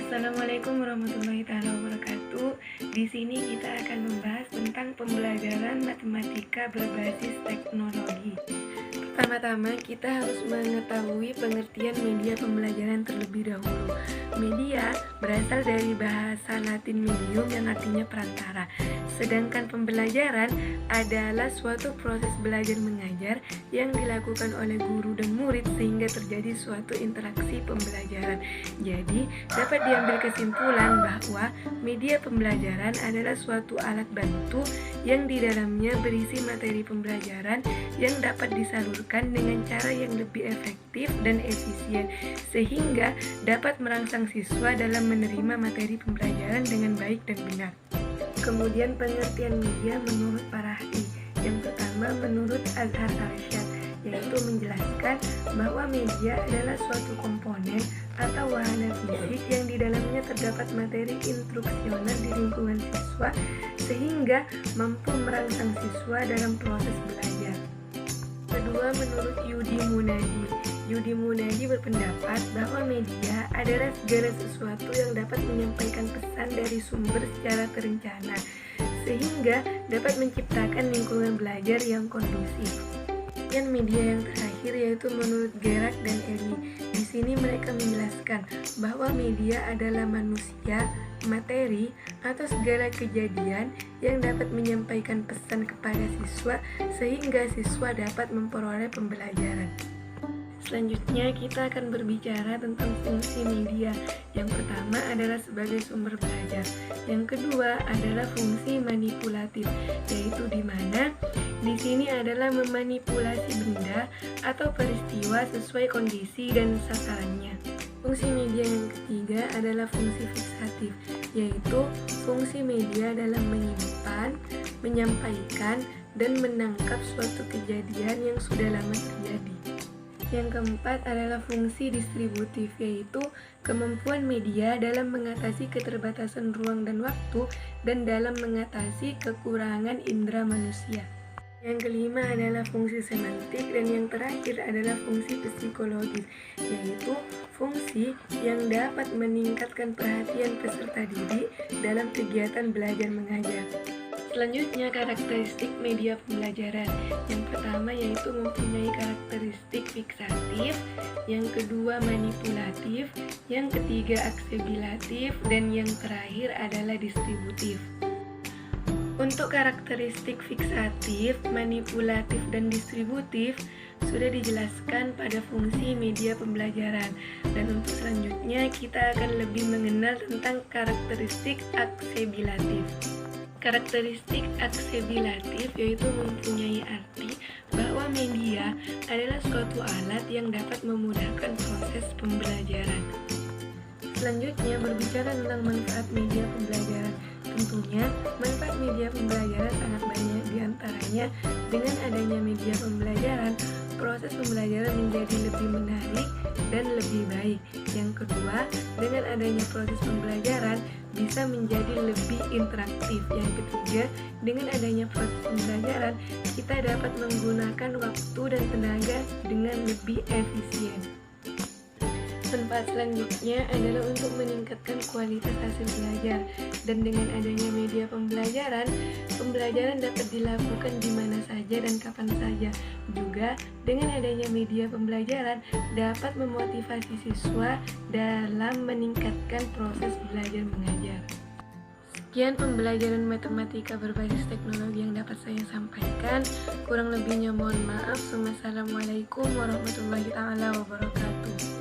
Assalamualaikum warahmatullahi wabarakatuh. Di sini kita akan membahas tentang pembelajaran matematika berbasis teknologi. Pertama-tama kita harus mengetahui pengertian media pembelajaran terlebih dahulu. Media berasal dari bahasa Latin medium yang artinya perantara. Sedangkan pembelajaran adalah suatu proses belajar mengajar yang dilakukan oleh guru dan murid sehingga terjadi suatu interaksi pembelajaran. Jadi, dapat diambil kesimpulan bahwa media pembelajaran adalah suatu alat bantu yang di dalamnya berisi materi pembelajaran yang dapat disalurkan dengan cara yang lebih efektif dan efisien sehingga dapat merangsang siswa dalam menerima materi pembelajaran dengan baik dan benar. Kemudian pengertian media menurut para ahli. Yang pertama menurut Azhar Arsyad, yaitu menjelaskan bahwa media adalah suatu komponen atau wahana fisik yang di dalamnya terdapat materi instruksional di lingkungan siswa sehingga mampu merangsang siswa dalam proses belajar. Kedua, menurut Yudi Munadi. Yudi Munadi berpendapat bahwa media adalah segala sesuatu yang dapat menyampaikan pesan dari sumber secara terencana sehingga dapat menciptakan lingkungan belajar yang kondusif. Dan media yang terakhir yaitu menurut Gerak dan Eli. Di sini mereka menjelaskan bahwa media adalah manusia, materi, atau segala kejadian yang dapat menyampaikan pesan kepada siswa sehingga siswa dapat memperoleh pembelajaran. Selanjutnya kita akan berbicara tentang fungsi media. Yang pertama adalah sebagai sumber belajar. Yang kedua adalah fungsi manipulatif, yaitu di mana di sini adalah memanipulasi benda atau peristiwa sesuai kondisi dan sasarannya. Fungsi media yang ketiga adalah fungsi fiksatif, yaitu fungsi media dalam menyimpan, menyampaikan, dan menangkap suatu kejadian yang sudah lama terjadi. Yang keempat adalah fungsi distributif, yaitu kemampuan media dalam mengatasi keterbatasan ruang dan waktu dan dalam mengatasi kekurangan indera manusia. Yang kelima adalah fungsi semantik dan yang terakhir adalah fungsi psikologis, yaitu fungsi yang dapat meningkatkan perhatian peserta didik dalam kegiatan belajar mengajar. Selanjutnya, karakteristik media pembelajaran. Yang pertama yaitu mempunyai karakteristik fiksatif, yang kedua manipulatif, yang ketiga aksesibilatif, dan yang terakhir adalah distributif. Untuk karakteristik fiksatif, manipulatif, dan distributif sudah dijelaskan pada fungsi media pembelajaran. Dan untuk selanjutnya kita akan lebih mengenal tentang karakteristik aksesibilatif. Karakteristik aksesibilatif yaitu mempunyai arti bahwa media adalah suatu alat yang dapat memudahkan proses pembelajaran. Selanjutnya berbicara tentang manfaat media pembelajaran. Tentunya manfaat media pembelajaran sangat banyak, diantaranya dengan adanya media pembelajaran proses pembelajaran menjadi lebih menarik dan lebih baik. Yang kedua, dengan adanya proses pembelajaran bisa menjadi lebih interaktif. Yang ketiga, dengan adanya proses pembelajaran kita dapat menggunakan waktu dan tenaga dengan lebih efisien. Manfaat selanjutnya adalah untuk meningkatkan kualitas hasil belajar. Dan dengan adanya media pembelajaran, pembelajaran dapat dilakukan di mana saja dan kapan saja. Juga dengan adanya media pembelajaran dapat memotivasi siswa dalam meningkatkan proses belajar mengajar. Sekian pembelajaran matematika berbasis teknologi yang dapat saya sampaikan. Kurang lebihnya mohon maaf. Wassalamualaikum warahmatullahi wabarakatuh.